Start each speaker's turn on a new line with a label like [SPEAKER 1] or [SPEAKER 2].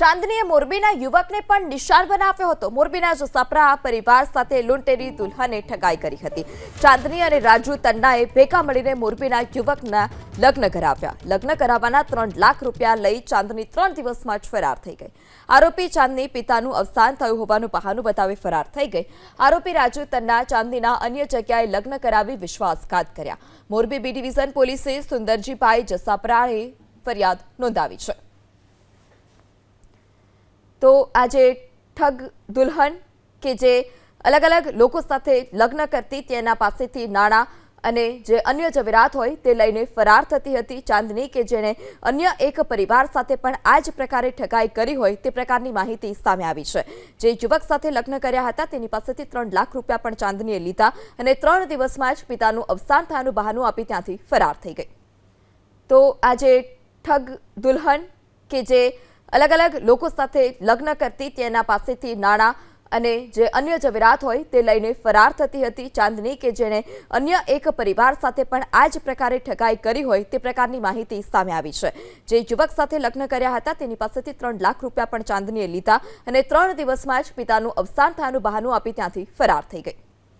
[SPEAKER 1] ચાંદનીએ મોરબીના યુવકને પણ નિશાન બનાવ્યો હતો। મોરબીના જસાપરા પરિવાર સાથે લૂંટેરી દુલ્હને ઠગાઈ કરી હતી। ચાંદની અને રાજુ તન્નાએ ભેગા મળીને મોરબીના યુવકના લગ્ન કરાવ્યા। લગ્ન કરાવવાના 3 લાખ રૂપિયા લઈ ચાંદની 3 દિવસમાં જ ફરાર થઈ ગઈ। આરોપી ચાંદની પિતાનું અવસાન થયું હોવાનું બહાનું બતાવી ફરાર થઈ ગઈ। આરોપી રાજુ તન્ના ચાંદનીના અન્ય જગ્યાએ લગ્ન કરાવી વિશ્વાસઘાત કર્યા। મોરબી બી ડિવિઝન પોલીસે સુંદરજીભાઈ જસાપરાએ ફરિયાદ નોંધાવી છે। तो आज ठग दुल्हन के जे अलग अलग लोगों साथे लग्न करती तेना पासेथी नाणां अने जे अन्य जवेरात होय ते लईने फरार थती हती। चांदनी के जेने अन्य एक परिवार साथे पण आ ज प्रकारे ठगाई करी होय ते प्रकारनी माहिती सामे आवी छे। जे युवक साथे लग्न कर्या हता तेनी पासेथी 3 लाख रूपिया पण चांदनीए लीधा अने 3 दिवसमां ज पितानुं अवसान थयानुं बहानुं आपी त्यांथी फरार थई गई। तो आज ठग दुल्हन के जे अलग अलग लोगों साथे लग्न करती तेना पासेथी नाणां अने जे अन्य जवेरात होय ते लईने फरार थती हती। चांदनी के जेने अन्य एक परिवार साथे पण आ ज प्रकारे ठगाई करी होय ते प्रकारनी माहिती सामे आवी छे। जे युवक साथे लग्न कर्या हता तेनी पासेथी 3 लाख रूपिया पण चांदनीए लीधा अने 3 दिवसमां ज पितानुं अवसान थयानुं बहानुं आपी त्यांथी फरार थई गई।